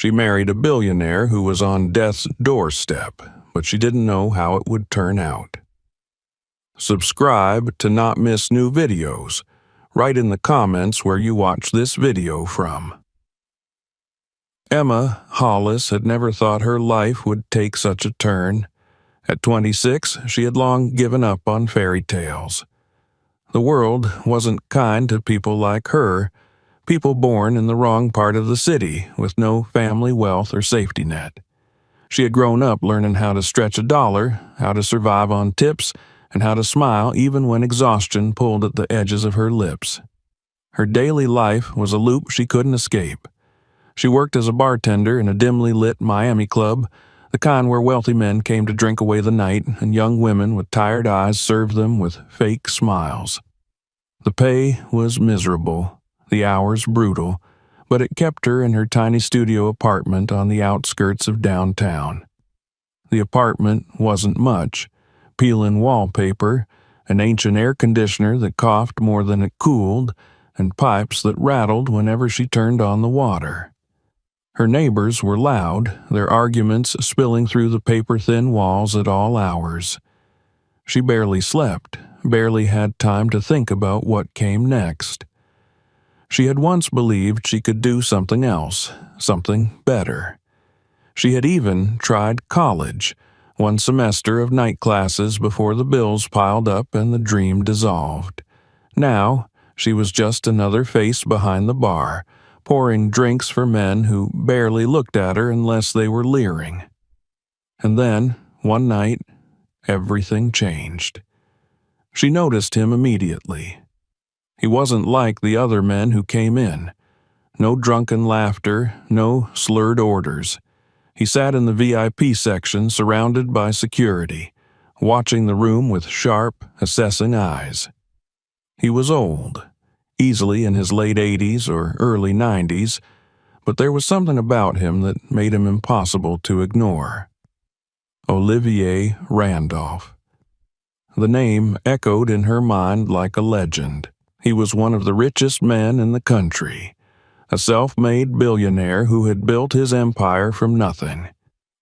She married a billionaire who was on death's doorstep, but she didn't know how it would turn out. Subscribe to not miss new videos. Write in the comments where you watch this video from. Emma Hollis had never thought her life would take such a turn. At 26, she had long given up on fairy tales. The world wasn't kind to people like her, people born in the wrong part of the city with no family wealth or safety net. She had grown up learning how to stretch a dollar, how to survive on tips, and how to smile even when exhaustion pulled at the edges of her lips. Her daily life was a loop she couldn't escape. She worked as a bartender in a dimly lit Miami club, the kind where wealthy men came to drink away the night and young women with tired eyes served them with fake smiles. The pay was miserable, the hours brutal, but it kept her in her tiny studio apartment on the outskirts of downtown. The apartment wasn't much: peel-in wallpaper, an ancient air conditioner that coughed more than it cooled, and pipes that rattled whenever she turned on the water. Her neighbors were loud, their arguments spilling through the paper-thin walls at all hours. She barely slept, barely had time to think about what came next. She had once believed she could do something else, something better. She had even tried college, one semester of night classes before the bills piled up and the dream dissolved. Now, she was just another face behind the bar, pouring drinks for men who barely looked at her unless they were leering. And then, one night, everything changed. She noticed him immediately. He wasn't like the other men who came in. No drunken laughter, no slurred orders. He sat in the VIP section surrounded by security, watching the room with sharp, assessing eyes. He was old, easily in his late 80s or early 90s, but there was something about him that made him impossible to ignore. Olivier Randolph. The name echoed in her mind like a legend. He was one of the richest men in the country, a self-made billionaire who had built his empire from nothing.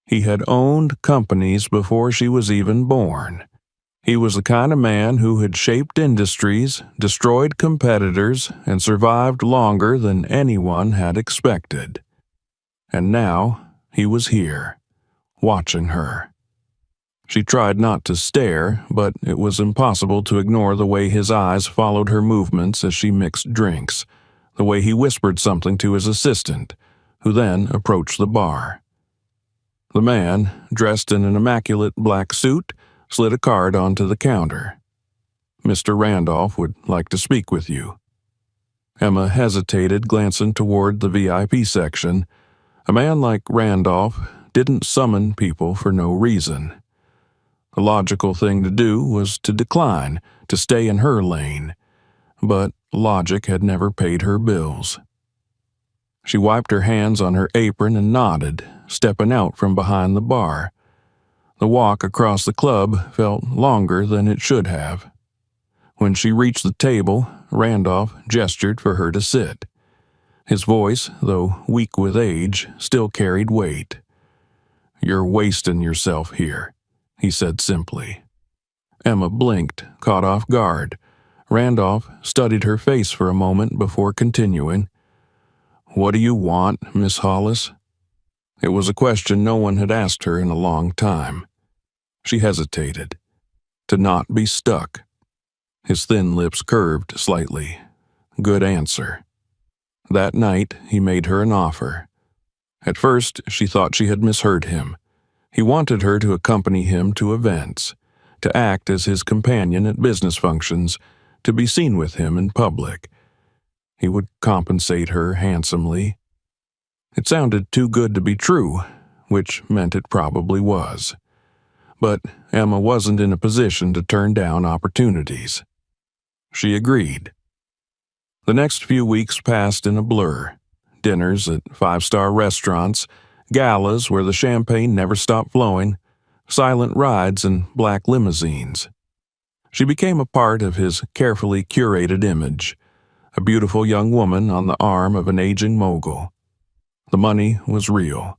He had owned companies before she was even born. He was the kind of man who had shaped industries, destroyed competitors, and survived longer than anyone had expected. And now he was here, watching her. She tried not to stare, but it was impossible to ignore the way his eyes followed her movements as she mixed drinks, the way he whispered something to his assistant, who then approached the bar. The man, dressed in an immaculate black suit, slid a card onto the counter. "Mr. Randolph would like to speak with you." Emma hesitated, glancing toward the VIP section. A man like Randolph didn't summon people for no reason. The logical thing to do was to decline, to stay in her lane. But logic had never paid her bills. She wiped her hands on her apron and nodded, stepping out from behind the bar. The walk across the club felt longer than it should have. When she reached the table, Randolph gestured for her to sit. His voice, though weak with age, still carried weight. "You're wasting yourself here," he said simply. Emma blinked, caught off guard. Randolph studied her face for a moment before continuing. "What do you want, Miss Hollis?" It was a question no one had asked her in a long time. She hesitated. To not be stuck. His thin lips curved slightly. Good answer. That night, he made her an offer. At first, she thought she had misheard him. He wanted her to accompany him to events, to act as his companion at business functions, to be seen with him in public. He would compensate her handsomely. It sounded too good to be true, which meant it probably was. But Emma wasn't in a position to turn down opportunities. She agreed. The next few weeks passed in a blur. Dinners at five-star restaurants, galas where the champagne never stopped flowing, silent rides in black limousines. She became a part of his carefully curated image, a beautiful young woman on the arm of an aging mogul. The money was real.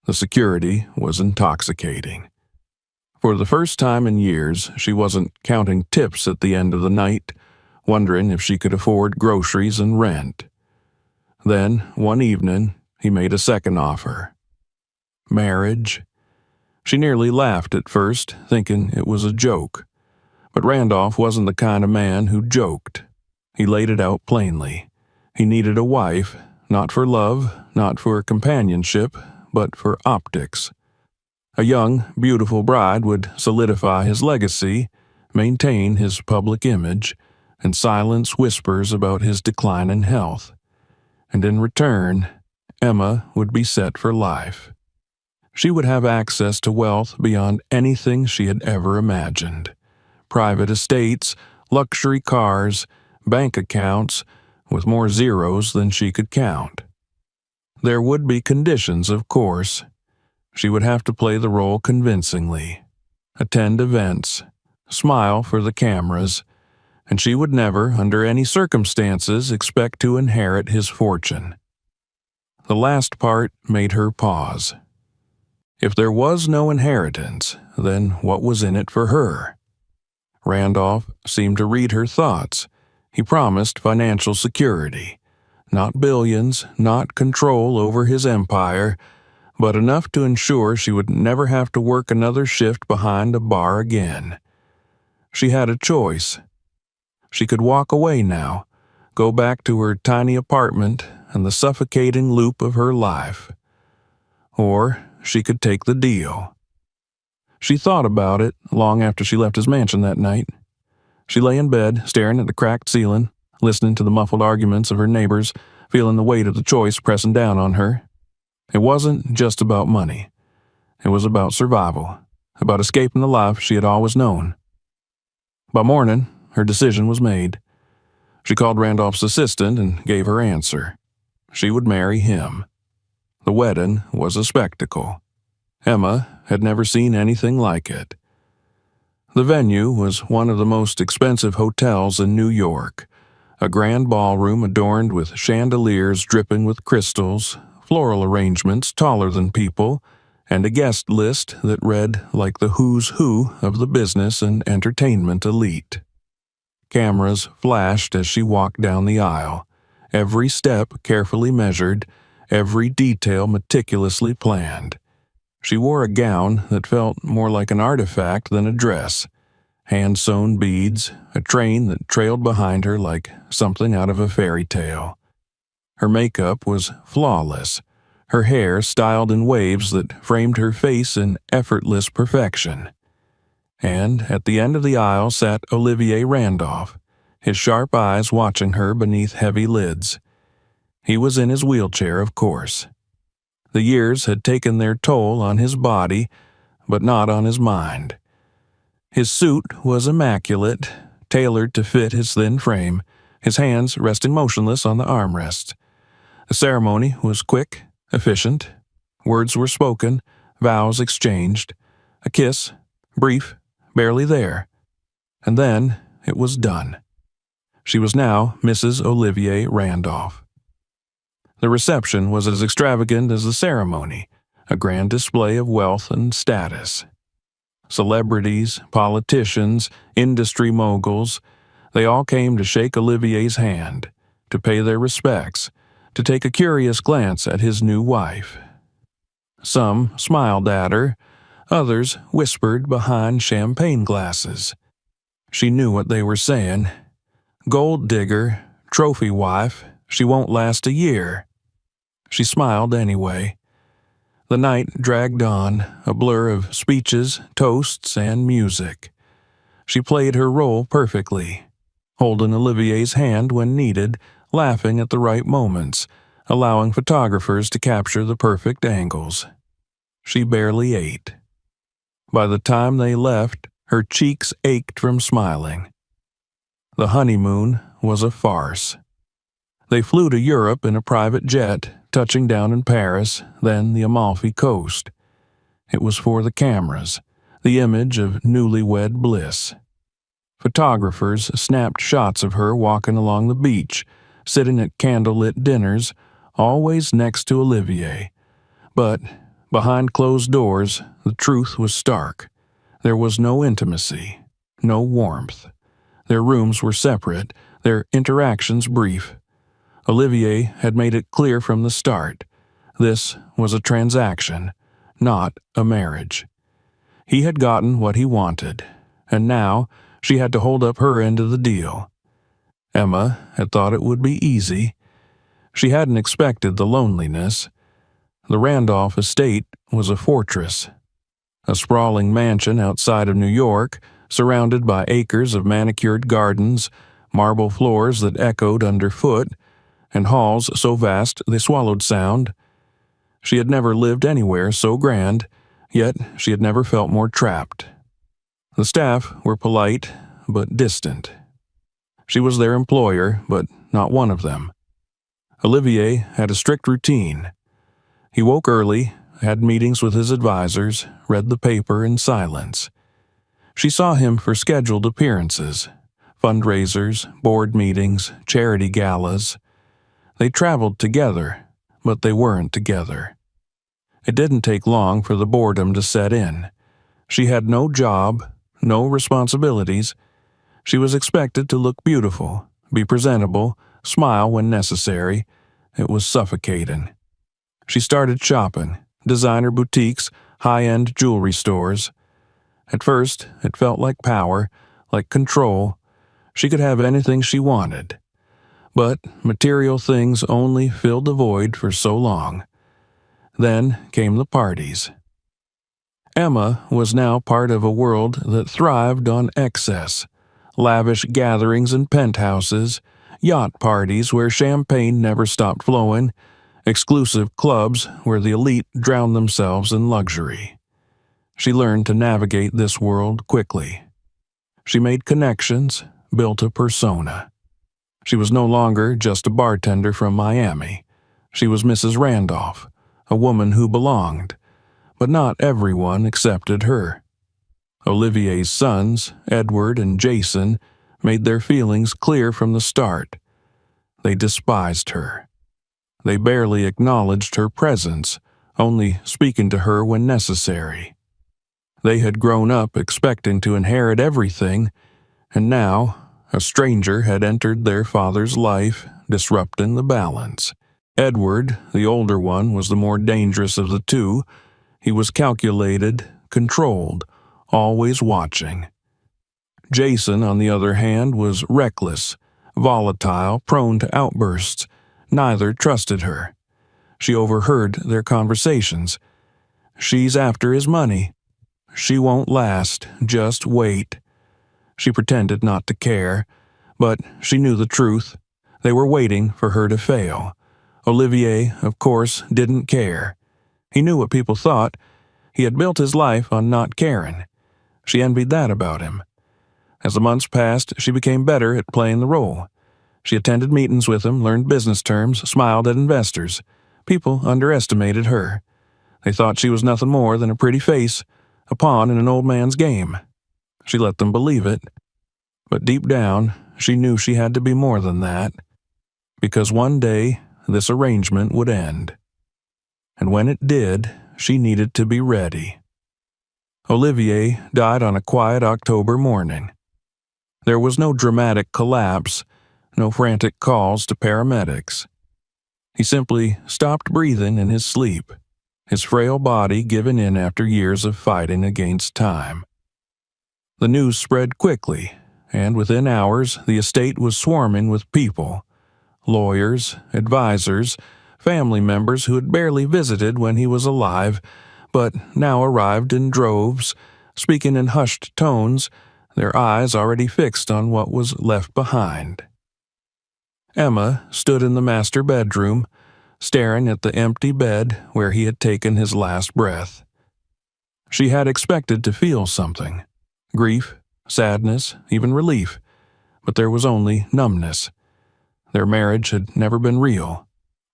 The security was intoxicating. For the first time in years, she wasn't counting tips at the end of the night, wondering if she could afford groceries and rent. Then, one evening, he made a second offer. Marriage? She nearly laughed at first, thinking it was a joke. But Randolph wasn't the kind of man who joked. He laid it out plainly. He needed a wife, not for love, not for companionship, but for optics. A young, beautiful bride would solidify his legacy, maintain his public image, and silence whispers about his declining health. And in return, Emma would be set for life. She would have access to wealth beyond anything she had ever imagined. Private estates, luxury cars, bank accounts, with more zeros than she could count. There would be conditions, of course. She would have to play the role convincingly, attend events, smile for the cameras, and she would never, under any circumstances, expect to inherit his fortune. The last part made her pause. If there was no inheritance, then what was in it for her? Randolph seemed to read her thoughts. He promised financial security. Not billions, not control over his empire, but enough to ensure she would never have to work another shift behind a bar again. She had a choice. She could walk away now, go back to her tiny apartment and the suffocating loop of her life. Or she could take the deal. She thought about it long after she left his mansion that night. She lay in bed, staring at the cracked ceiling, listening to the muffled arguments of her neighbors, feeling the weight of the choice pressing down on her. It wasn't just about money. It was about survival, about escaping the life she had always known. By morning, her decision was made. She called Randolph's assistant and gave her answer. She would marry him. The wedding was a spectacle. Emma had never seen anything like it. The venue was one of the most expensive hotels in New York, a grand ballroom adorned with chandeliers dripping with crystals, floral arrangements taller than people, and a guest list that read like the who's who of the business and entertainment elite. Cameras flashed as she walked down the aisle, every step carefully measured, every detail meticulously planned. She wore a gown that felt more like an artifact than a dress, hand-sewn beads, a train that trailed behind her like something out of a fairy tale. Her makeup was flawless, her hair styled in waves that framed her face in effortless perfection. And at the end of the aisle sat Olivier Randolph, his sharp eyes watching her beneath heavy lids. He was in his wheelchair, of course. The years had taken their toll on his body, but not on his mind. His suit was immaculate, tailored to fit his thin frame, his hands resting motionless on the armrests. The ceremony was quick, efficient. Words were spoken, vows exchanged, a kiss, brief, barely there. And then it was done. She was now Mrs. Olivier Randolph. The reception was as extravagant as the ceremony, a grand display of wealth and status. Celebrities, politicians, industry moguls, they all came to shake Olivier's hand, to pay their respects, to take a curious glance at his new wife. Some smiled at her, others whispered behind champagne glasses. She knew what they were saying. Gold digger, trophy wife, she won't last a year. She smiled anyway. The night dragged on, a blur of speeches, toasts, and music. She played her role perfectly, holding Olivier's hand when needed, laughing at the right moments, allowing photographers to capture the perfect angles. She barely ate. By the time they left, her cheeks ached from smiling. The honeymoon was a farce. They flew to Europe in a private jet, touching down in Paris, then the Amalfi Coast. It was for the cameras, the image of newlywed bliss. Photographers snapped shots of her walking along the beach, sitting at candlelit dinners, always next to Olivier. But behind closed doors, the truth was stark. There was no intimacy, no warmth. Their rooms were separate, their interactions brief. Olivier had made it clear from the start. This was a transaction, not a marriage. He had gotten what he wanted, and now she had to hold up her end of the deal. Emma had thought it would be easy. She hadn't expected the loneliness. The Randolph estate was a fortress, a sprawling mansion outside of New York, surrounded by acres of manicured gardens, marble floors that echoed underfoot, and halls so vast they swallowed sound. She had never lived anywhere so grand, yet she had never felt more trapped. The staff were polite, but distant. She was their employer, but not one of them. Olivier had a strict routine. He woke early, had meetings with his advisors, read the paper in silence. She saw him for scheduled appearances, fundraisers, board meetings, charity galas. They traveled together, but they weren't together. It didn't take long for the boredom to set in. She had no job, no responsibilities. She was expected to look beautiful, be presentable, smile when necessary. It was suffocating. She started shopping, designer boutiques, high-end jewelry stores. At first, it felt like power, like control. She could have anything she wanted. But material things only filled the void for so long. Then came the parties. Emma was now part of a world that thrived on excess. Lavish gatherings in penthouses, yacht parties where champagne never stopped flowing, exclusive clubs where the elite drowned themselves in luxury. She learned to navigate this world quickly. She made connections, built a persona. She was no longer just a bartender from Miami. She was Mrs. Randolph, a woman who belonged, but not everyone accepted her. Olivier's sons, Edward and Jason, made their feelings clear from the start. They despised her. They barely acknowledged her presence, only speaking to her when necessary. They had grown up expecting to inherit everything, and now a stranger had entered their father's life, disrupting the balance. Edward, the older one, was the more dangerous of the two. He was calculated, controlled, always watching. Jason, on the other hand, was reckless, volatile, prone to outbursts. Neither trusted her. She overheard their conversations. "She's after his money. She won't last. Just wait." She pretended not to care, but she knew the truth. They were waiting for her to fail. Olivier, of course, didn't care. He knew what people thought. He had built his life on not caring. She envied that about him. As the months passed, she became better at playing the role. She attended meetings with him, learned business terms, smiled at investors. People underestimated her. They thought she was nothing more than a pretty face, a pawn in an old man's game. She let them believe it. But deep down, she knew she had to be more than that. Because one day, this arrangement would end. And when it did, she needed to be ready. Olivier died on a quiet October morning. There was no dramatic collapse, no frantic calls to paramedics. He simply stopped breathing in his sleep, his frail body giving in after years of fighting against time. The news spread quickly, and within hours the estate was swarming with people, lawyers, advisors, family members who had barely visited when he was alive, but now arrived in droves, speaking in hushed tones, their eyes already fixed on what was left behind. Emma stood in the master bedroom, staring at the empty bed where he had taken his last breath. She had expected to feel something, grief, sadness, even relief, but there was only numbness. Their marriage had never been real.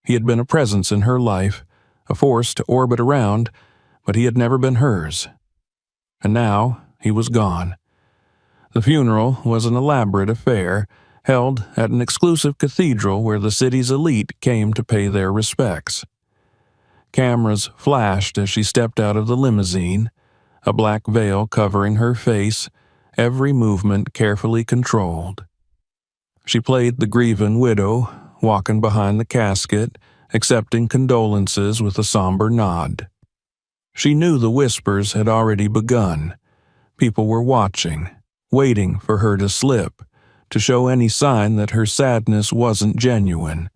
He had been a presence in her life, a force to orbit around, but he had never been hers. And now he was gone. The funeral was an elaborate affair, held at an exclusive cathedral where the city's elite came to pay their respects. Cameras flashed as she stepped out of the limousine, a black veil covering her face, every movement carefully controlled. She played the grieving widow, walking behind the casket, accepting condolences with a somber nod. She knew the whispers had already begun. People were watching, waiting for her to slip, to show any sign that her sadness wasn't genuine.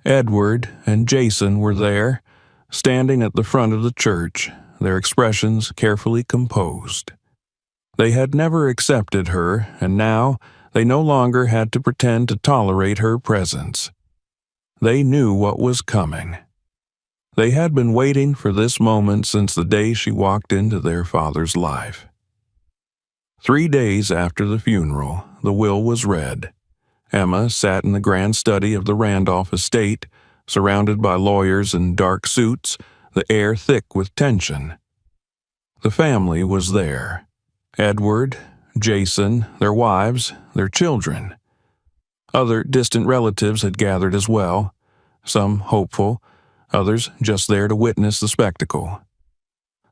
Edward and Jason were there, standing at the front of the church, their expressions carefully composed. They had never accepted her, and now they no longer had to pretend to tolerate her presence. They knew what was coming. They had been waiting for this moment since the day she walked into their father's life. 3 days after the funeral, the will was read. Emma sat in the grand study of the Randolph estate, surrounded by lawyers in dark suits, the air thick with tension. The family was there. Edward, Jason, their wives, their children. Other distant relatives had gathered as well, some hopeful, others just there to witness the spectacle.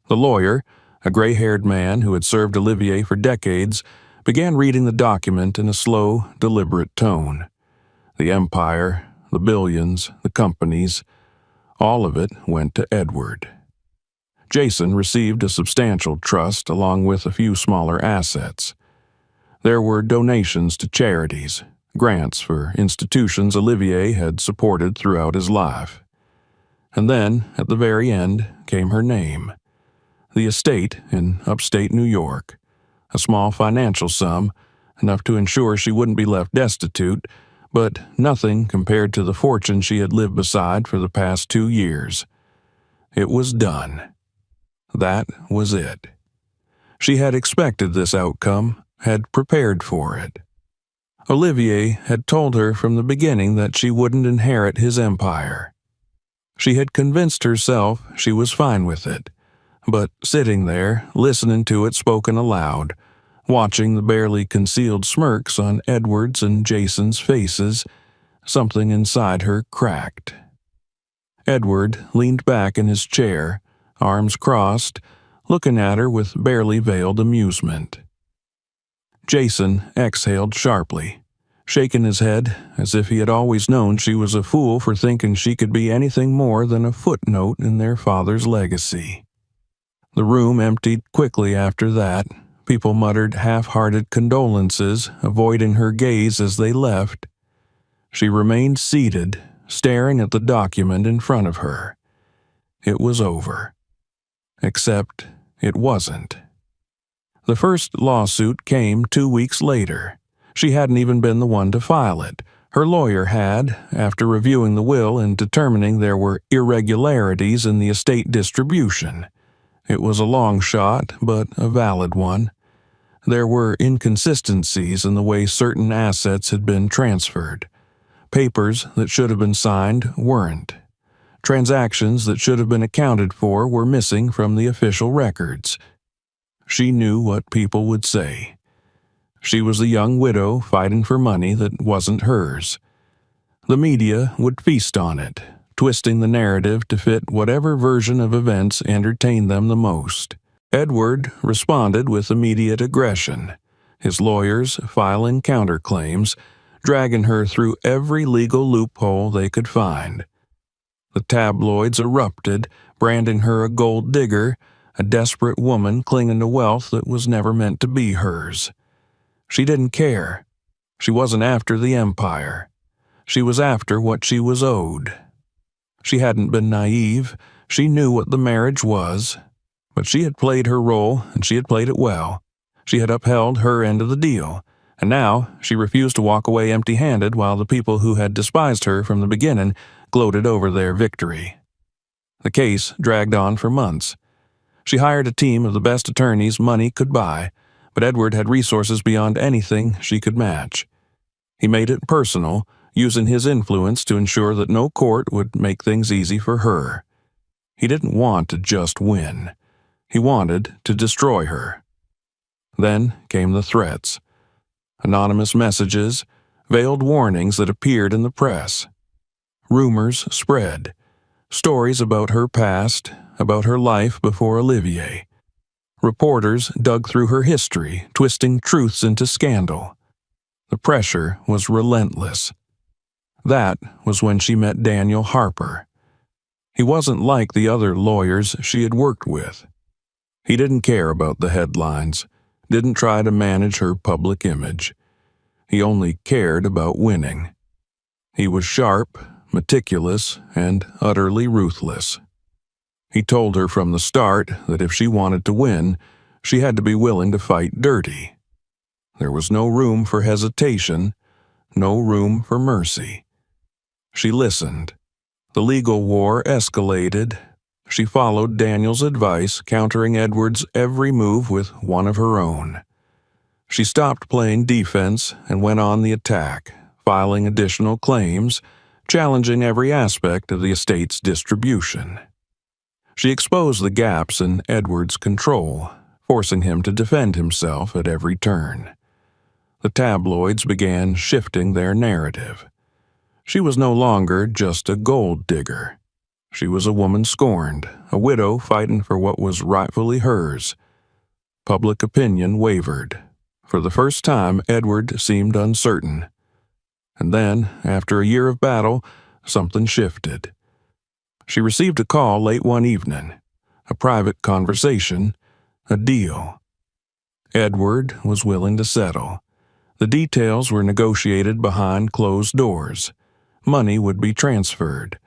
The lawyer, a gray-haired man who had served Olivier for decades, began reading the document in a slow, deliberate tone. The empire, the billions, the companies, all of it went to Edward. Jason received a substantial trust along with a few smaller assets. There were donations to charities, grants for institutions Olivier had supported throughout his life. And then, at the very end, came her name. The estate in upstate New York. A small financial sum, enough to ensure she wouldn't be left destitute, but nothing compared to the fortune she had lived beside for the past 2 years. It was done. That was it. She had expected this outcome, had prepared for it. Olivier had told her from the beginning that she wouldn't inherit his empire. She had convinced herself she was fine with it, but sitting there, listening to it spoken aloud, watching the barely concealed smirks on Edward's and Jason's faces, something inside her cracked. Edward leaned back in his chair, arms crossed, looking at her with barely veiled amusement. Jason exhaled sharply, shaking his head as if he had always known she was a fool for thinking she could be anything more than a footnote in their father's legacy. The room emptied quickly after that. People muttered half-hearted condolences, avoiding her gaze as they left. She remained seated, staring at the document in front of her. It was over. Except it wasn't. The first lawsuit came 2 weeks later. She hadn't even been the one to file it. Her lawyer had, after reviewing the will and determining there were irregularities in the estate distribution. It was a long shot, but a valid one. There were inconsistencies in the way certain assets had been transferred. Papers that should have been signed weren't. Transactions that should have been accounted for were missing from the official records. She knew what people would say. She was a young widow fighting for money that wasn't hers. The media would feast on it, twisting the narrative to fit whatever version of events entertained them the most. Edward responded with immediate aggression, his lawyers filing counterclaims, dragging her through every legal loophole they could find. The tabloids erupted, branding her a gold digger, a desperate woman clinging to wealth that was never meant to be hers. She didn't care. She wasn't after the empire. She was after what she was owed. She hadn't been naive. She knew what the marriage was. But she had played her role, and she had played it well. She had upheld her end of the deal, and now she refused to walk away empty-handed while the people who had despised her from the beginning gloated over their victory. The case dragged on for months. She hired a team of the best attorneys money could buy, but Edward had resources beyond anything she could match. He made it personal, using his influence to ensure that no court would make things easy for her. He didn't want to just win. He wanted to destroy her. Then came the threats. Anonymous messages, veiled warnings that appeared in the press. Rumors spread, stories about her past, about her life before Olivier. Reporters dug through her history, twisting truths into scandal. The pressure was relentless. That was when she met Daniel Harper. He wasn't like the other lawyers she had worked with. He didn't care about the headlines, didn't try to manage her public image. He only cared about winning. He was sharp, meticulous, and utterly ruthless. He told her from the start that if she wanted to win, she had to be willing to fight dirty. There was no room for hesitation, no room for mercy. She listened. The legal war escalated. She followed Daniel's advice, countering Edward's every move with one of her own. She stopped playing defense and went on the attack, filing additional claims, challenging every aspect of the estate's distribution. She exposed the gaps in Edward's control, forcing him to defend himself at every turn. The tabloids began shifting their narrative. She was no longer just a gold digger. She was a woman scorned, a widow fighting for what was rightfully hers. Public opinion wavered. For the first time, Edward seemed uncertain. And then, after a year of battle, something shifted. She received a call late one evening, a private conversation, a deal. Edward was willing to settle. The details were negotiated behind closed doors. Money would be transferred,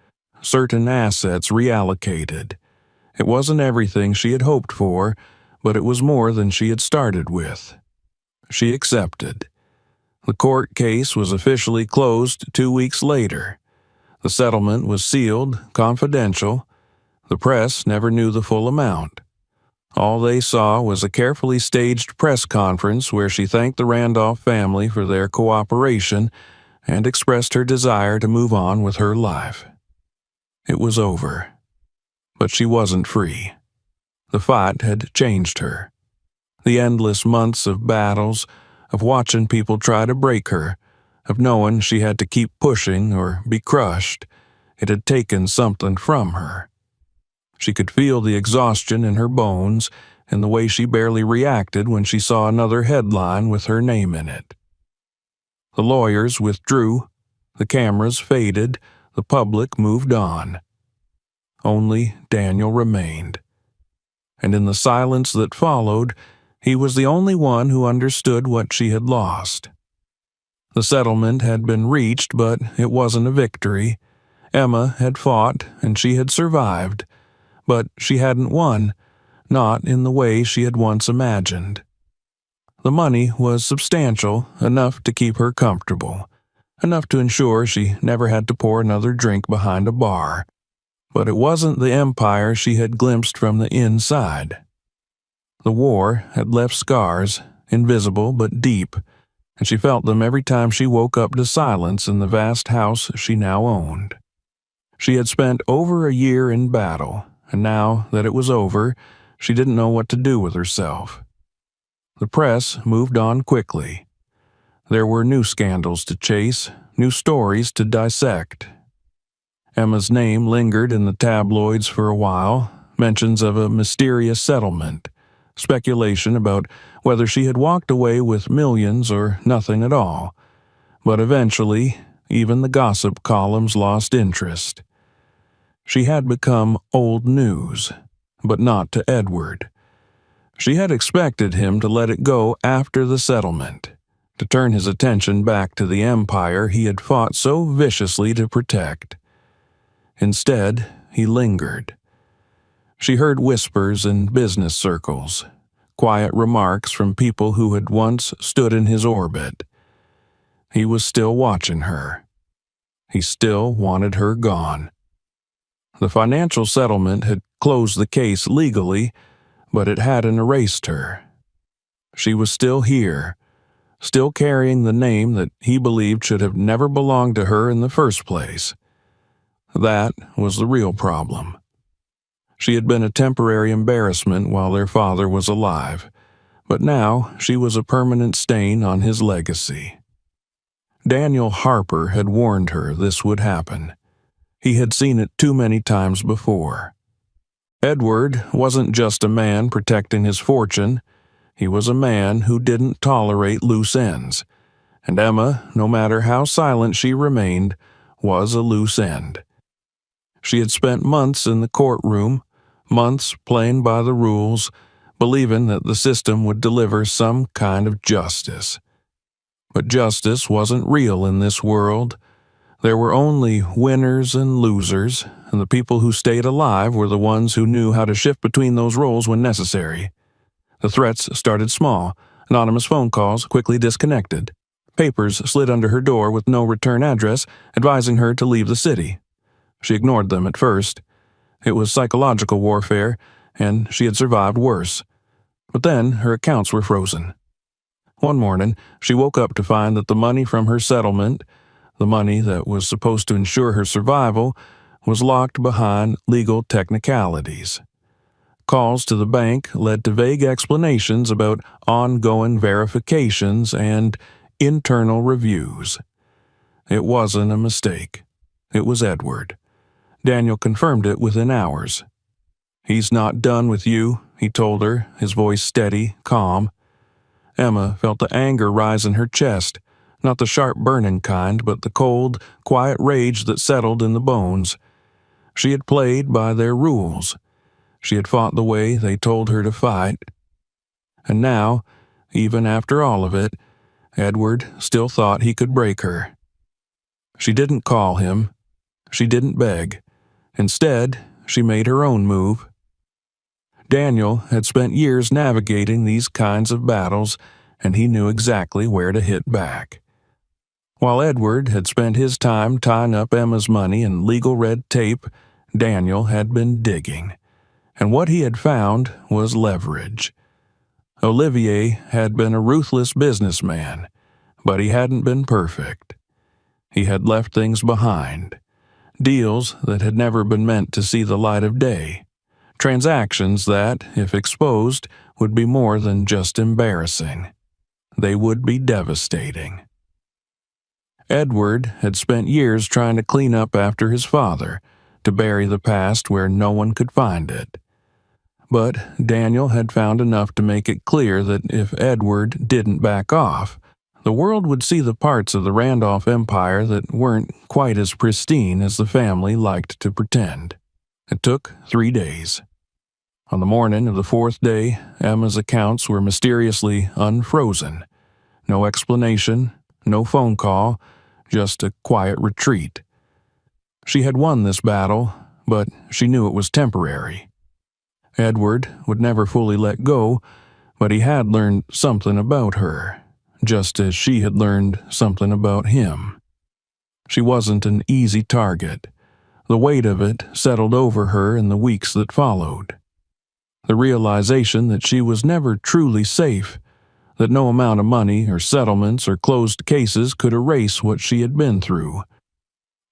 certain assets reallocated. It wasn't everything she had hoped for, but it was more than she had started with. She accepted. The court case was officially closed 2 weeks later. The settlement was sealed, confidential. The press never knew the full amount. All they saw was a carefully staged press conference where she thanked the Randolph family for their cooperation and expressed her desire to move on with her life. It was over. But she wasn't free. The fight had changed her. The endless months of battles, of watching people try to break her, of knowing she had to keep pushing or be crushed, it had taken something from her. She could feel the exhaustion in her bones and the way she barely reacted when she saw another headline with her name in it. The lawyers withdrew, the cameras faded, the public moved on. Only Daniel remained. And in the silence that followed, he was the only one who understood what she had lost. The settlement had been reached, but it wasn't a victory. Emma had fought, and she had survived, but she hadn't won, not in the way she had once imagined. The money was substantial, enough to keep her comfortable, enough to ensure she never had to pour another drink behind a bar. But it wasn't the empire she had glimpsed from the inside. The war had left scars, invisible but deep, and she felt them every time she woke up to silence in the vast house she now owned. She had spent over a year in battle, and now that it was over, she didn't know what to do with herself. The press moved on quickly. There were new scandals to chase, new stories to dissect. Emma's name lingered in the tabloids for a while, mentions of a mysterious settlement, speculation about whether she had walked away with millions or nothing at all. But eventually, even the gossip columns lost interest. She had become old news, but not to Edward. She had expected him to let it go after the settlement, to turn his attention back to the empire he had fought so viciously to protect. Instead, he lingered. She heard whispers in business circles, quiet remarks from people who had once stood in his orbit. He was still watching her. He still wanted her gone. The financial settlement had closed the case legally, but it hadn't erased her. She was still here, still carrying the name that he believed should have never belonged to her in the first place. That was the real problem. She had been a temporary embarrassment while their father was alive, but now she was a permanent stain on his legacy. Daniel Harper had warned her this would happen. He had seen it too many times before. Edward wasn't just a man protecting his fortune. He was a man who didn't tolerate loose ends. And Emma, no matter how silent she remained, was a loose end. She had spent months in the courtroom, months playing by the rules, believing that the system would deliver some kind of justice. But justice wasn't real in this world. There were only winners and losers, and the people who stayed alive were the ones who knew how to shift between those roles when necessary. The threats started small. Anonymous phone calls quickly disconnected. Papers slid under her door with no return address, advising her to leave the city. She ignored them at first. It was psychological warfare, and she had survived worse. But then her accounts were frozen. One morning, she woke up to find that the money from her settlement, the money that was supposed to ensure her survival, was locked behind legal technicalities. Calls to the bank led to vague explanations about ongoing verifications and internal reviews. It wasn't a mistake. It was Edward. Daniel confirmed it within hours. "He's not done with you," he told her, his voice steady, calm. Emma felt the anger rise in her chest, not the sharp burning kind, but the cold, quiet rage that settled in the bones. She had played by their rules. She had fought the way they told her to fight. And now, even after all of it, Edward still thought he could break her. She didn't call him. She didn't beg. Instead, she made her own move. Daniel had spent years navigating these kinds of battles, and he knew exactly where to hit back. While Edward had spent his time tying up Emma's money in legal red tape, Daniel had been digging. And what he had found was leverage. Olivier had been a ruthless businessman, but he hadn't been perfect. He had left things behind. Deals that had never been meant to see the light of day. Transactions that, if exposed, would be more than just embarrassing. They would be devastating. Edward had spent years trying to clean up after his father, to bury the past where no one could find it. But Daniel had found enough to make it clear that if Edward didn't back off, the world would see the parts of the Randolph empire that weren't quite as pristine as the family liked to pretend. It took 3 days. On the morning of the 4th day, Emma's accounts were mysteriously unfrozen. No explanation, no phone call, just a quiet retreat. She had won this battle, but she knew it was temporary. Edward would never fully let go, but he had learned something about her, just as she had learned something about him. She wasn't an easy target. The weight of it settled over her in the weeks that followed. The realization that she was never truly safe, that no amount of money or settlements or closed cases could erase what she had been through.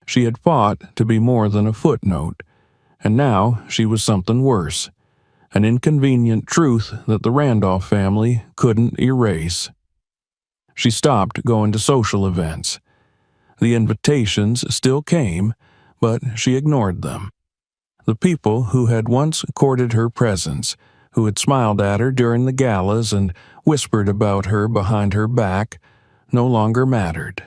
She had fought to be more than a footnote, and now she was something worse, an inconvenient truth that the Randolph family couldn't erase. She stopped going to social events. The invitations still came, but she ignored them. The people who had once courted her presence, who had smiled at her during the galas and whispered about her behind her back, no longer mattered.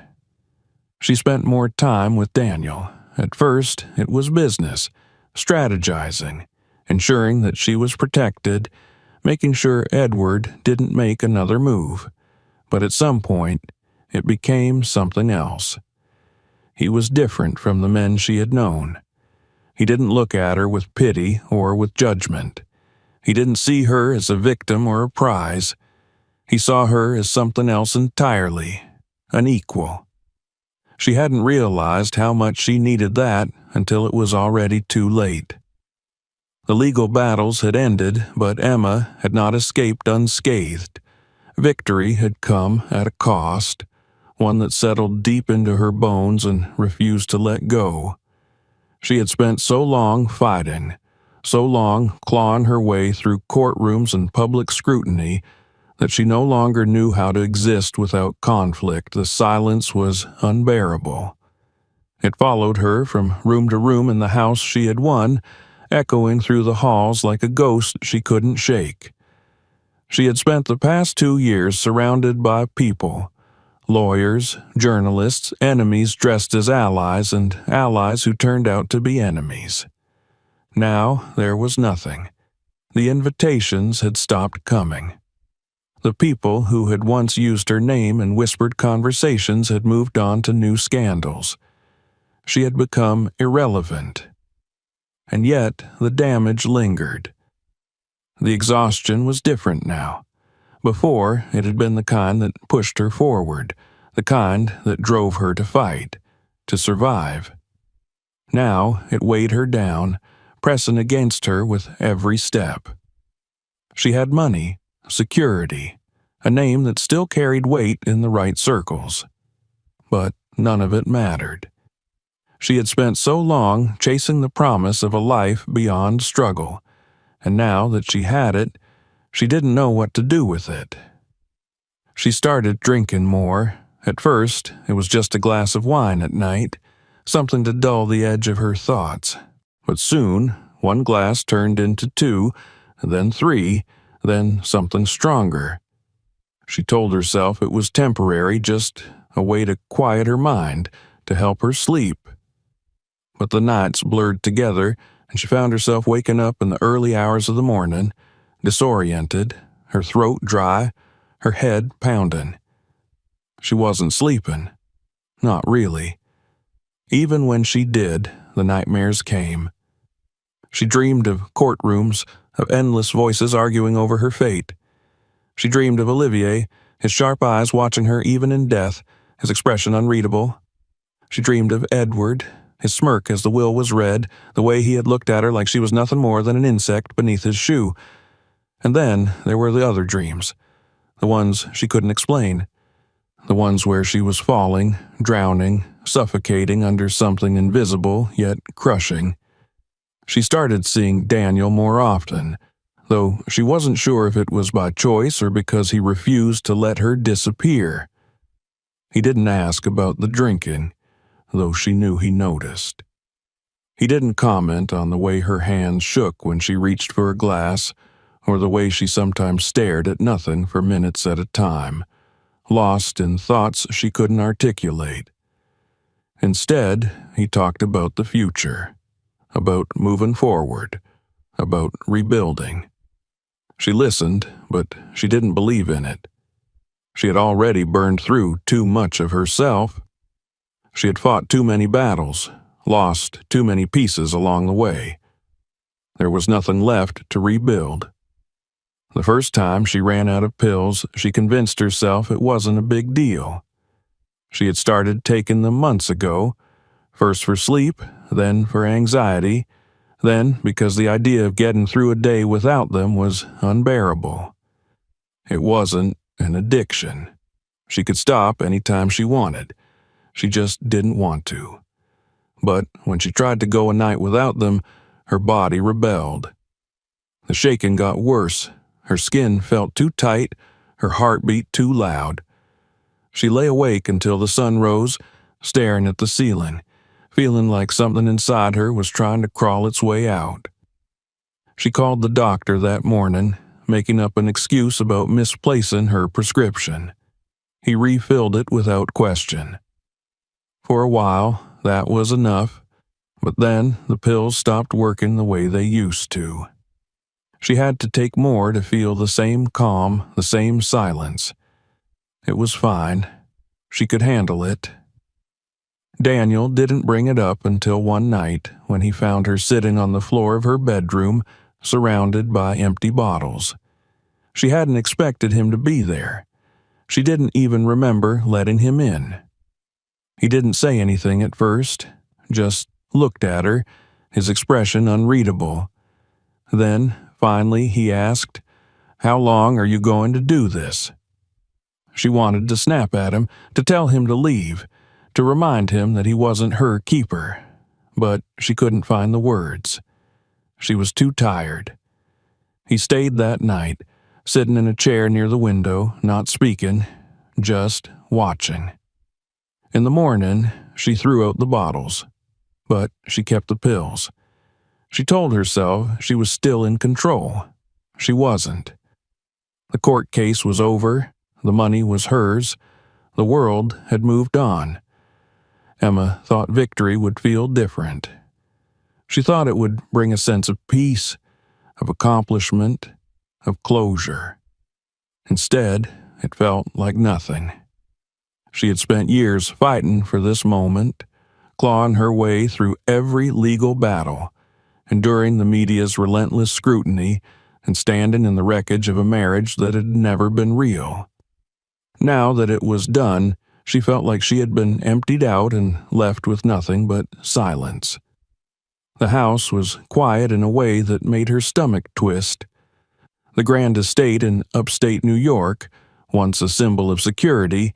She spent more time with Daniel. At first, it was business, strategizing, ensuring that she was protected, making sure Edward didn't make another move. But at some point, it became something else. He was different from the men she had known. He didn't look at her with pity or with judgment. He didn't see her as a victim or a prize. He saw her as something else entirely, an equal. She hadn't realized how much she needed that until it was already too late. The legal battles had ended, but Emma had not escaped unscathed. Victory had come at a cost, one that settled deep into her bones and refused to let go. She had spent so long fighting, so long clawing her way through courtrooms and public scrutiny, that she no longer knew how to exist without conflict. The silence was unbearable. It followed her from room to room in the house she had won, echoing through the halls like a ghost she couldn't shake. She had spent the past 2 years surrounded by people, lawyers, journalists, enemies dressed as allies, and allies who turned out to be enemies. Now there was nothing. The invitations had stopped coming. The people who had once used her name in whispered conversations had moved on to new scandals. She had become irrelevant. And yet the damage lingered. The exhaustion was different now. Before, it had been the kind that pushed her forward, the kind that drove her to fight, to survive. Now it weighed her down, pressing against her with every step. She had money, security, a name that still carried weight in the right circles. But none of it mattered. She had spent so long chasing the promise of a life beyond struggle, and now that she had it, she didn't know what to do with it. She started drinking more. At first, it was just a glass of wine at night, something to dull the edge of her thoughts. But soon, one glass turned into 2, then 3, then something stronger. She told herself it was temporary, just a way to quiet her mind, to help her sleep. But the nights blurred together, and she found herself waking up in the early hours of the morning, disoriented, her throat dry, her head pounding. She wasn't sleeping. Not really. Even when she did, the nightmares came. She dreamed of courtrooms, of endless voices arguing over her fate. She dreamed of Olivier, his sharp eyes watching her even in death, his expression unreadable. She dreamed of Edward, his smirk as the will was read, the way he had looked at her like she was nothing more than an insect beneath his shoe. And then there were the other dreams, the ones she couldn't explain, the ones where she was falling, drowning, suffocating under something invisible yet crushing. She started seeing Daniel more often, though she wasn't sure if it was by choice or because he refused to let her disappear. He didn't ask about the drinking, though she knew he noticed. He didn't comment on the way her hands shook when she reached for a glass, or the way she sometimes stared at nothing for minutes at a time, lost in thoughts she couldn't articulate. Instead, he talked about the future, about moving forward, about rebuilding. She listened, but she didn't believe in it. She had already burned through too much of herself. She had fought too many battles, lost too many pieces along the way. There was nothing left to rebuild. The first time she ran out of pills, she convinced herself it wasn't a big deal. She had started taking them months ago, first for sleep, then for anxiety, then because the idea of getting through a day without them was unbearable. It wasn't an addiction. She could stop any time she wanted. She just didn't want to. But when she tried to go a night without them, her body rebelled. The shaking got worse. Her skin felt too tight, her heart beat too loud. She lay awake until the sun rose, staring at the ceiling, feeling like something inside her was trying to crawl its way out. She called the doctor that morning, making up an excuse about misplacing her prescription. He refilled it without question. For a while, that was enough, but then the pills stopped working the way they used to. She had to take more to feel the same calm, the same silence. It was fine. She could handle it. Daniel didn't bring it up until one night when he found her sitting on the floor of her bedroom, surrounded by empty bottles. She hadn't expected him to be there. She didn't even remember letting him in. He didn't say anything at first, just looked at her, his expression unreadable. Then, finally, he asked, "How long are you going to do this?" She wanted to snap at him, to tell him to leave, to remind him that he wasn't her keeper, but she couldn't find the words. She was too tired. He stayed that night, sitting in a chair near the window, not speaking, just watching. In the morning, she threw out the bottles, but she kept the pills. She told herself she was still in control. She wasn't. The court case was over, the money was hers, the world had moved on. Emma thought victory would feel different. She thought it would bring a sense of peace, of accomplishment, of closure. Instead, it felt like nothing. She had spent years fighting for this moment, clawing her way through every legal battle, enduring the media's relentless scrutiny, and standing in the wreckage of a marriage that had never been real. Now that it was done, she felt like she had been emptied out and left with nothing but silence. The house was quiet in a way that made her stomach twist. The grand estate in upstate New York, once a symbol of security,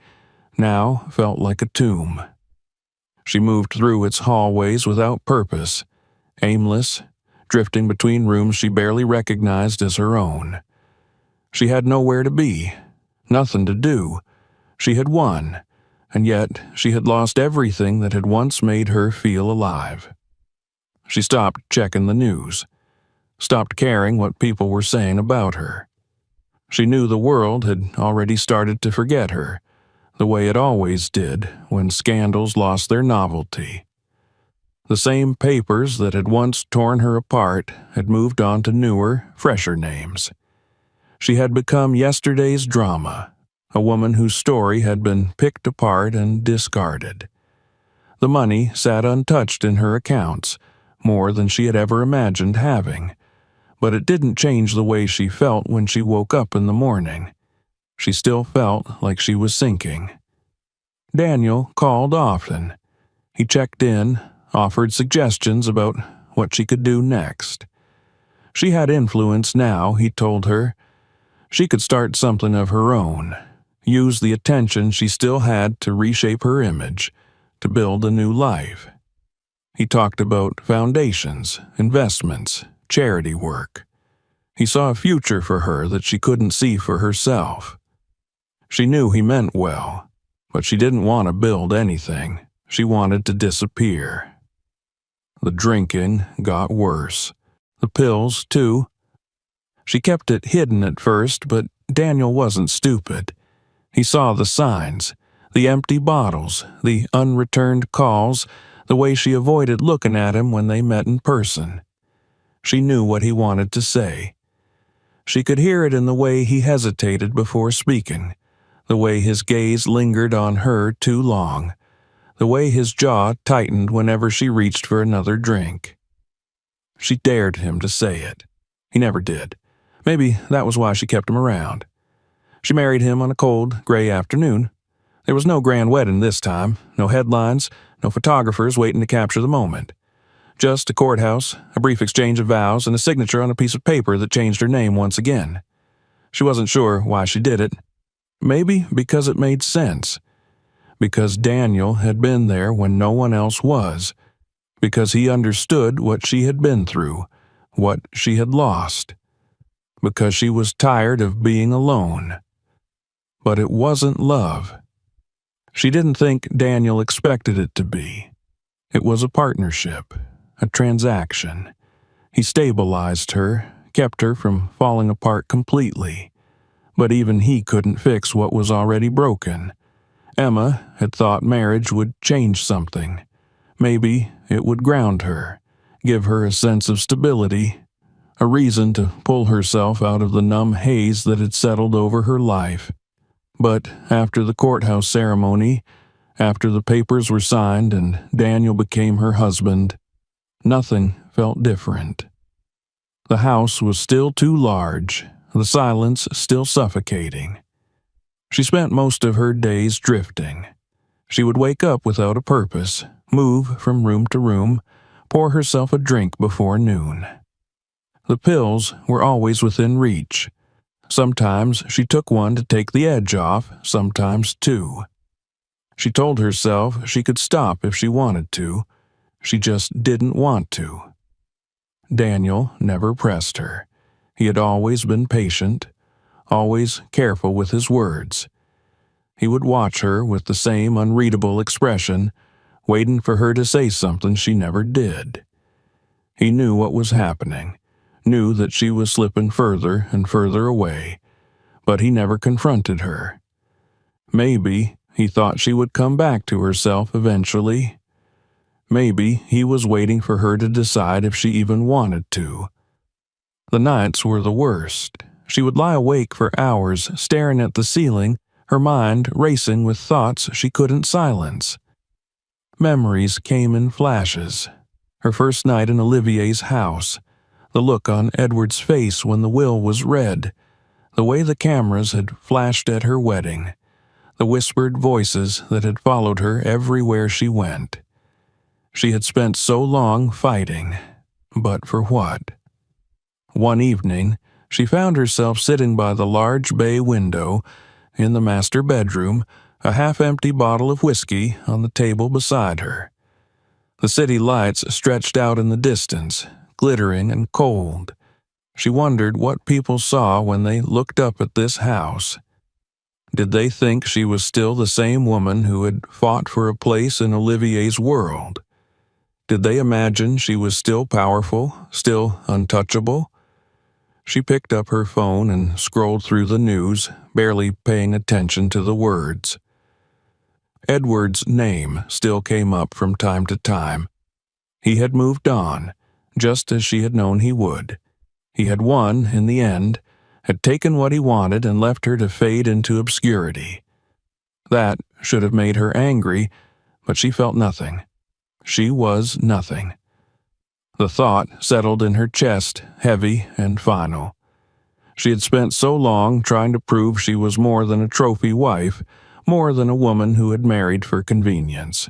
now felt like a tomb. She moved through its hallways without purpose, aimless, drifting between rooms she barely recognized as her own. She had nowhere to be, nothing to do. She had won, and yet she had lost everything that had once made her feel alive. She stopped checking the news, stopped caring what people were saying about her. She knew the world had already started to forget her, the way it always did when scandals lost their novelty. The same papers that had once torn her apart had moved on to newer, fresher names. She had become yesterday's drama, a woman whose story had been picked apart and discarded. The money sat untouched in her accounts, more than she had ever imagined having, but it didn't change the way she felt when she woke up in the morning. She still felt like she was sinking. Daniel called often. He checked in, offered suggestions about what she could do next. She had influence now, he told her. She could start something of her own, use the attention she still had to reshape her image, to build a new life. He talked about foundations, investments, charity work. He saw a future for her that she couldn't see for herself. She knew he meant well, but she didn't want to build anything. She wanted to disappear. The drinking got worse. The pills, too. She kept it hidden at first, but Daniel wasn't stupid. He saw the signs, the empty bottles, the unreturned calls, the way she avoided looking at him when they met in person. She knew what he wanted to say. She could hear it in the way he hesitated before speaking, the way his gaze lingered on her too long, the way his jaw tightened whenever she reached for another drink. She dared him to say it. He never did. Maybe that was why she kept him around. She married him on a cold, gray afternoon. There was no grand wedding this time, no headlines, no photographers waiting to capture the moment. Just a courthouse, a brief exchange of vows, and a signature on a piece of paper that changed her name once again. She wasn't sure why she did it. Maybe because it made sense. Because Daniel had been there when no one else was. Because he understood what she had been through, what she had lost. Because she was tired of being alone. But it wasn't love. She didn't think Daniel expected it to be. It was a partnership, a transaction. He stabilized her, kept her from falling apart completely. But even he couldn't fix what was already broken. Emma had thought marriage would change something. Maybe it would ground her, give her a sense of stability, a reason to pull herself out of the numb haze that had settled over her life. But after the courthouse ceremony, after the papers were signed and Daniel became her husband, nothing felt different. The house was still too large, the silence still suffocating. She spent most of her days drifting. She would wake up without a purpose, move from room to room, pour herself a drink before noon. The pills were always within reach. Sometimes she took one to take the edge off, sometimes two. She told herself she could stop if she wanted to. She just didn't want to. Daniel never pressed her. He had always been patient, always careful with his words. He would watch her with the same unreadable expression, waiting for her to say something she never did. He knew what was happening, knew that she was slipping further and further away, but he never confronted her. Maybe he thought she would come back to herself eventually. Maybe he was waiting for her to decide if she even wanted to. The nights were the worst. She would lie awake for hours, staring at the ceiling, her mind racing with thoughts she couldn't silence. Memories came in flashes. Her first night in Olivier's house, the look on Edward's face when the will was read, the way the cameras had flashed at her wedding, the whispered voices that had followed her everywhere she went. She had spent so long fighting, but for what? One evening, she found herself sitting by the large bay window in the master bedroom, a half-empty bottle of whiskey on the table beside her. The city lights stretched out in the distance, glittering and cold. She wondered what people saw when they looked up at this house. Did they think she was still the same woman who had fought for a place in Olivier's world? Did they imagine she was still powerful, still untouchable? She picked up her phone and scrolled through the news, barely paying attention to the words. Edward's name still came up from time to time. He had moved on, just as she had known he would. He had won in the end, had taken what he wanted and left her to fade into obscurity. That should have made her angry, but she felt nothing. She was nothing. The thought settled in her chest, heavy and final. She had spent so long trying to prove she was more than a trophy wife, more than a woman who had married for convenience.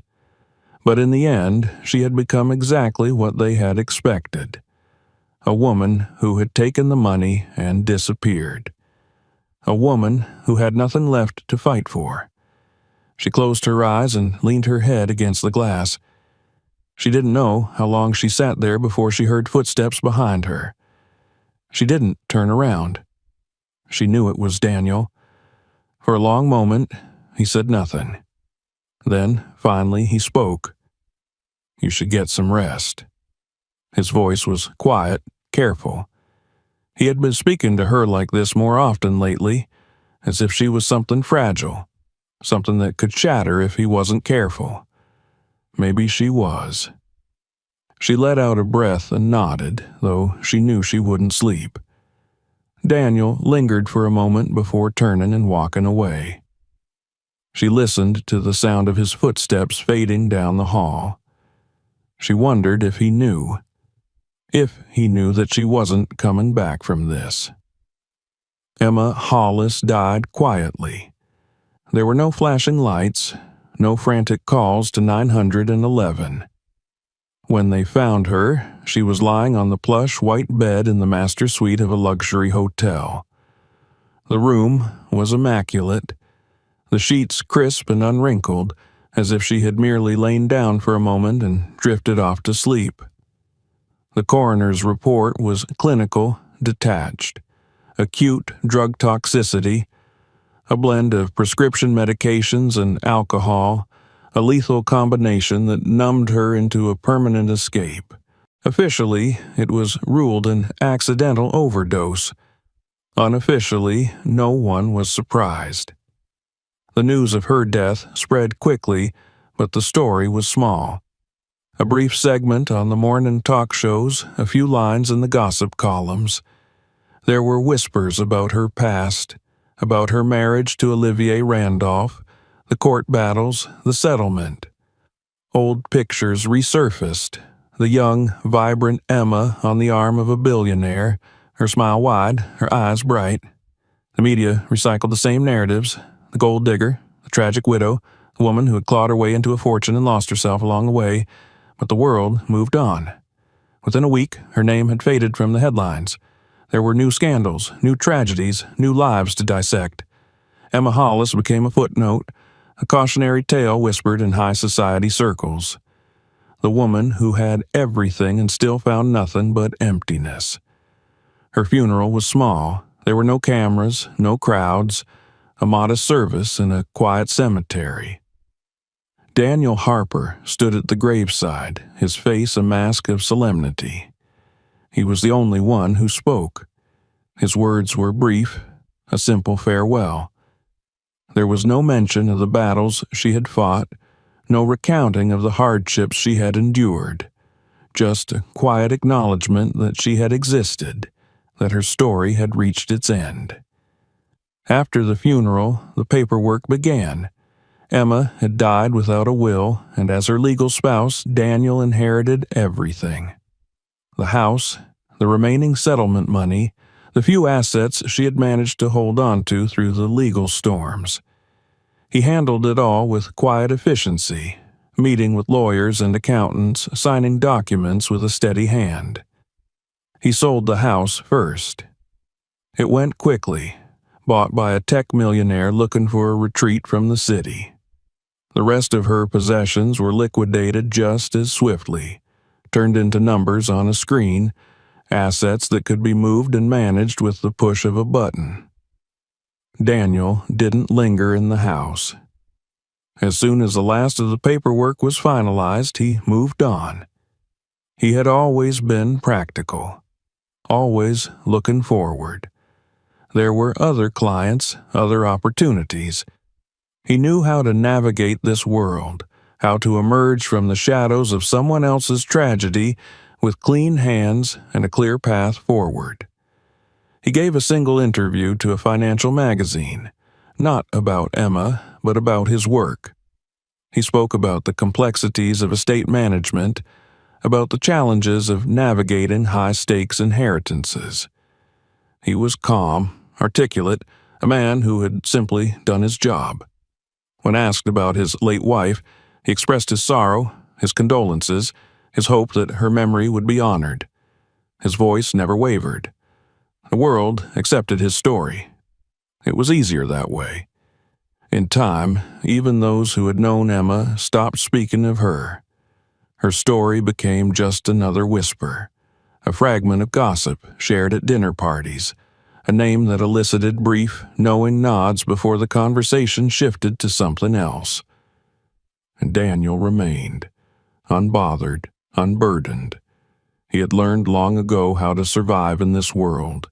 But in the end, she had become exactly what they had expected. A woman who had taken the money and disappeared. A woman who had nothing left to fight for. She closed her eyes and leaned her head against the glass. She didn't know how long she sat there before she heard footsteps behind her. She didn't turn around. She knew it was Daniel. For a long moment, he said nothing. Then, finally, he spoke. "You should get some rest." His voice was quiet, careful. He had been speaking to her like this more often lately, as if she was something fragile, something that could shatter if he wasn't careful. Maybe she was. She let out a breath and nodded, though she knew she wouldn't sleep. Daniel lingered for a moment before turning and walking away. She listened to the sound of his footsteps fading down the hall. She wondered if he knew. If he knew that she wasn't coming back from this. Emma Hollis died quietly. There were no flashing lights, no frantic calls to 911. When they found her, she was lying on the plush white bed in the master suite of a luxury hotel. The room was immaculate, the sheets crisp and unwrinkled, as if she had merely lain down for a moment and drifted off to sleep. The coroner's report was clinical, detached. Acute drug toxicity, a blend of prescription medications and alcohol, a lethal combination that numbed her into a permanent escape. Officially, it was ruled an accidental overdose. Unofficially, no one was surprised. The news of her death spread quickly, but the story was small. A brief segment on the morning talk shows, a few lines in the gossip columns. There were whispers about her past, about her marriage to Olivier Randolph, the court battles, the settlement. Old pictures resurfaced, the young, vibrant Emma on the arm of a billionaire, her smile wide, her eyes bright. The media recycled the same narratives, the gold digger, the tragic widow, the woman who had clawed her way into a fortune and lost herself along the way, but the world moved on. Within a week, her name had faded from the headlines. There were new scandals, new tragedies, new lives to dissect. Emma Hollis became a footnote, a cautionary tale whispered in high society circles. The woman who had everything and still found nothing but emptiness. Her funeral was small, There were no cameras, no crowds, a modest service in a quiet cemetery. Daniel Harper stood at the graveside, his face a mask of solemnity. He was the only one who spoke. His words were brief, a simple farewell. There was no mention of the battles she had fought, no recounting of the hardships she had endured, just a quiet acknowledgment that she had existed, that her story had reached its end. After the funeral, the paperwork began. Emma had died without a will, and as her legal spouse, Daniel inherited everything. The house, the remaining settlement money, the few assets she had managed to hold on to through the legal storms. He handled it all with quiet efficiency, meeting with lawyers and accountants, signing documents with a steady hand. He sold the house first. It went quickly, bought by a tech millionaire looking for a retreat from the city. The rest of her possessions were liquidated just as swiftly, turned into numbers on a screen, assets that could be moved and managed with the push of a button. Daniel didn't linger in the house. As soon as the last of the paperwork was finalized, he moved on. He had always been practical, always looking forward. There were other clients, other opportunities. He knew how to navigate this world, how to emerge from the shadows of someone else's tragedy with clean hands and a clear path forward. He gave a single interview to a financial magazine, not about Emma, but about his work. He spoke about the complexities of estate management, about the challenges of navigating high-stakes inheritances. He was calm, articulate, a man who had simply done his job. When asked about his late wife, he expressed his sorrow, his condolences, his hope that her memory would be honored. His voice never wavered. The world accepted his story. It was easier that way. In time, even those who had known Emma stopped speaking of her. Her story became just another whisper, a fragment of gossip shared at dinner parties, a name that elicited brief, knowing nods before the conversation shifted to something else. And Daniel remained, unbothered, unburdened. He had learned long ago how to survive in this world.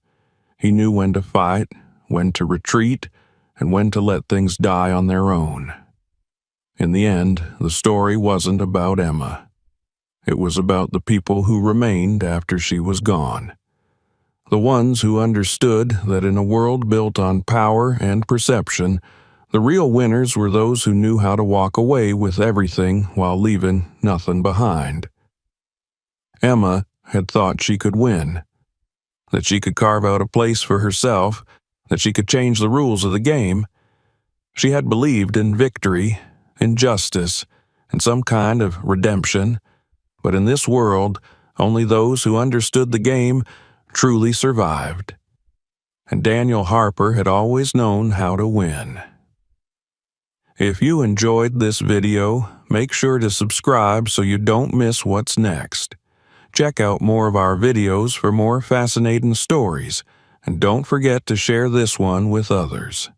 He knew when to fight, when to retreat, and when to let things die on their own. In the end, the story wasn't about Emma. It was about the people who remained after she was gone. The ones who understood that in a world built on power and perception, the real winners were those who knew how to walk away with everything while leaving nothing behind. Emma had thought she could win, that she could carve out a place for herself, that she could change the rules of the game. She had believed in victory, in justice, in some kind of redemption, but in this world, only those who understood the game truly survived. And Daniel Harper had always known how to win. If you enjoyed this video, make sure to subscribe so you don't miss what's next. Check out more of our videos for more fascinating stories, and don't forget to share this one with others.